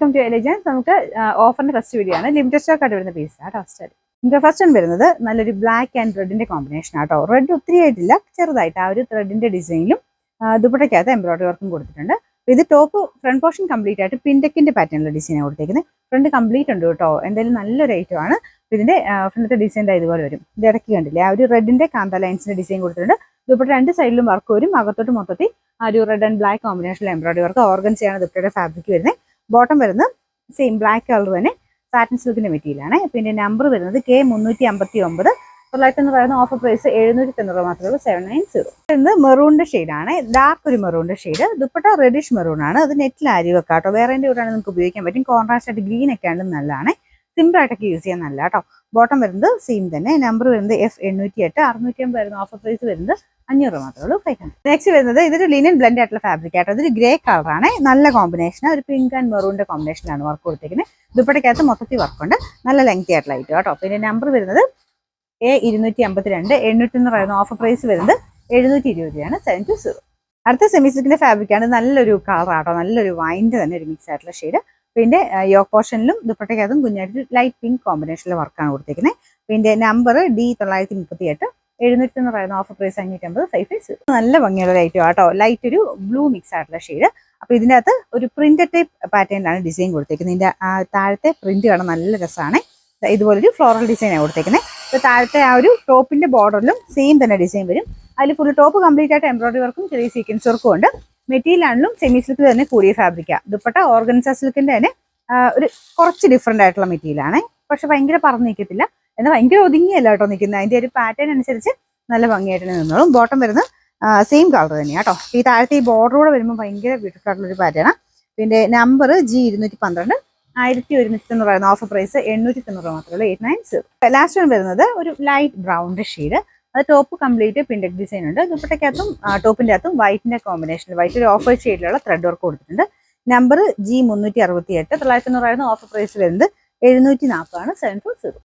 Welcome to Elegance. നമുക്ക് ഓഫറിന്റെ first video ആണ്. ലിമിറ്റഡ് സ്റ്റോക്ക് ആയിട്ട് വരുന്ന പീസ് ആട്ടോ. ഇതിന്റെ ഫസ്റ്റ് ആണ് വരുന്നത് നല്ലൊരു ബ്ലാക്ക് ആൻഡ് റെഡിന്റെ കോമ്പിനേഷൻ ആട്ടോ. റെഡ് ഒത്തിരി ആയിട്ടില്ല, ചെറുതായിട്ട് ആ ഒരു ത്രെഡിന്റെ ഡിസൈനിലും ദുപ്പട്ടയ്ക്കകത്ത് എംബ്രോയിഡറി വർക്കും കൊടുത്തിട്ടുണ്ട്. ഇത് ടോപ്പ് ഫ്രണ്ട് പോർഷൻ കംപ്ലീറ്റ് ആയിട്ട് പിൻടെക്കിന്റെ പാറ്റേണിലുള്ള ഡിസൈൻ കൊടുത്തേക്കുന്നത്. ഫ്രണ്ട് കംപ്ലീറ്റ് ഉണ്ട് കേട്ടോ. എന്തായാലും നല്ലൊരു ഐറ്റം ആണ്. ഇതിന്റെ ഫ്രണ്ടത്തെ ഡിസൈൻ ഇതുപോലെ വരും. ഇത് ഇടയ്ക്ക് കണ്ടില്ലേ, ആ ഒരു റെഡിന്റെ കാന്ത ലൈൻസിന്റെ ഡിസൈൻ കൊടുത്തിട്ടുണ്ട്. ദുപ്പട്ട രണ്ട് സൈഡിലും വർക്ക് വരും. അകത്തോട്ട് മൊത്തത്തിൽ ആ ഒരു റെഡ് ആൻഡ് ബ്ലാക്ക് കോമ്പിനേഷനിൽ എംബ്രോയിഡറി വർക്ക്. ഓർഗൻസയാണ് ദുപ്പട്ടയുടെ ഫാബ്രിക് വരുന്നത്. ബോട്ടം വരുന്നത് സെയിം ബ്ലാക്ക് കളർ തന്നെ സാറ്റിൻ സിൽക്കിന്റെ മെറ്റീരിയൽ ആണ്. പിന്നെ നമ്പർ വരുന്നത് K359. എന്ന് പറയുന്ന ഓഫർ പ്രൈസ് 790 മാത്രമേ ഉള്ളൂ. 790. ഇത് മെറൂണിന്റെ ഷെയ്ഡാണ്, ഡാർക്ക് ഒരു മെറൂണിന്റെ ഷെയ്ഡ്. ദുപ്പട്ട റെഡിഷ് മെറൂൺ ആണ്. അത് നെറ്റിൽ അരി വെക്കാട്ടോ. വേറെ കൂടെയാണ് നിങ്ങൾക്ക് ഉപയോഗിക്കാൻ പറ്റും. കോൺട്രാസ്റ്റ് ആയിട്ട് ഗ്രീൻ ഒക്കെ ആണെങ്കിലും നല്ലതാണ്. സിമ്പിൾ ആയിട്ടൊക്കെ യൂസ് ചെയ്യാൻ നല്ല കേട്ടോ. ബോട്ടം വരുന്നത് സെയിം തന്നെ. നമ്പർ വരുന്നത് F808. 650 വരുന്ന ഓഫർ പ്രൈസ് വരുന്നത് 500 മാത്രമേ ഉള്ളൂ. 500. നെക്സ്റ്റ് വരുന്നത് ഇതൊരു ലിനൻ ബ്ലെൻഡ് ആയിട്ടുള്ള ഫാബ്രിക് ആട്ടോ. ഇതൊരു ഗ്രേ കളറാണ്. നല്ല കോമ്പിനേഷൻ. ഒരു പിങ്ക് ആൻഡ് മെറൂണിന്റെ കോമ്പിനേഷനാണ് വർക്ക് കൊടുത്തിരിക്കുന്നത്. ദുപ്പട്ടയ്ക്കകത്ത് മൊത്തത്തിൽ വർക്കുണ്ട്. നല്ല ലെങ്തി ആയിട്ടുള്ള ഐറ്റം കേട്ടോ. പിന്നെ നമ്പർ വരുന്നത് A252. 800 പറയുന്ന ഓഫർ പ്രൈസ് വരുന്നത് 720 720. അടുത്ത സെമി സിൽക്കിന്റെ ഫാബ്രിക് ആണ്. നല്ലൊരു കളർ ആട്ടോ. നല്ലൊരു വൈൻ്റെ തന്നെ ഒരു മിക്സ് ആയിട്ടുള്ള ഷെയ്ഡ്. പിന്നെ യോക്ക് പോർഷനിലും ദുപ്പട്ടയ്ക്കകത്തും കുഞ്ഞായിട്ട് ലൈറ്റ് പിങ്ക് കോമ്പിനേഷനിലെ വർക്കാണ് കൊടുത്തിരിക്കുന്നത്. പിന്നെ നമ്പർ D938. 700 പറയുന്ന ഓഫർ പ്രൈസ് 550. 550. നല്ല ഭംഗിയുള്ള ഐറ്റം ആട്ടോ. ലൈറ്റ് ഒരു ബ്ലൂ മിക്സ് ആയിട്ടുള്ള ഷെയ്ഡ്. അപ്പൊ ഇതിന്റെ അകത്ത് ഒരു പ്രിന്റഡ് ടൈപ്പ് പാറ്റേണിലാണ് ഡിസൈൻ കൊടുത്തിരിക്കുന്നത്. ഇതിന്റെ താഴത്തെ പ്രിന്റ് കാണാൻ നല്ല രസമാണ്. ഇതുപോലൊരു ഫ്ലോറൽ ഡിസൈനാണ് കൊടുത്തിരിക്കുന്നത്. അപ്പോൾ താഴത്തെ ആ ഒരു ടോപ്പിന്റെ ബോർഡറിലും സെയിം തന്നെ ഡിസൈൻ വരും. അതിൽ ഫുൾ ടോപ്പ് കംപ്ലീറ്റ് ആയിട്ട് എംബ്രോയിഡറി വർക്കും ചെറിയ സീക്വൻസ് വർക്കും ഉണ്ട്. മെറ്റീരിയൽ ആണെങ്കിലും സെമി സിൽക്ക് തന്നെ കൂടിയ ഫാബ്രിക്കാണ്. ദുപ്പട്ട ഓർഗൻസ സിൽക്കിന്റെ തന്നെ ഒരു കുറച്ച് ഡിഫറെന്റ് ആയിട്ടുള്ള മെറ്റീരിയൽ ആണ്. പക്ഷെ ഭയങ്കര പറന്ന് നിൽക്കത്തില്ല, എന്നാൽ ഭയങ്കര ഒതുങ്ങിയല്ല കേട്ടോ നിൽക്കുന്നത്. അതിന്റെ ഒരു പാറ്റേൺ അനുസരിച്ച് നല്ല ഭംഗിയായിട്ട് നിന്നോളും. ബോട്ടം വരുന്നത് സെയിം കളർ തന്നെയാണ് കേട്ടോ. ഈ താഴത്തെ ഈ ബോർഡറൂടെ വരുമ്പോൾ ഭയങ്കര ബ്യൂട്ടിഫുൾ ആയിട്ടുള്ള ഒരു പാറ്റേൺ. പിന്നെ നമ്പർ G212. 1190 പറയുന്ന ഓഫർ പ്രൈസ് 890 മാത്രമേ ഉള്ളൂ. 890. ലാസ്റ്റ് വൺ വരുന്നത് ഒരു ലൈറ്റ് ബ്രൗണിന്റെ ഷെയ്ഡ്. അത് ടോപ്പ് കംപ്ലീറ്റ് പിൻടെക് ഡിസൈൻ ഉണ്ട്. ദുപ്പട്ടയ്ക്കകത്തും ടോപ്പിന്റെ അകത്തും വൈറ്റിന്റെ കോമ്പിനേഷനിൽ വൈറ്റ് ഒരു ഓഫർ ഷെയ്ഡിലുള്ള ത്രെഡ് വർക്ക് കൊടുത്തിട്ടുണ്ട്. Number G368. 990 പറയുന്ന ഓഫർ പ്രൈസ് വരുന്നത് 740 740.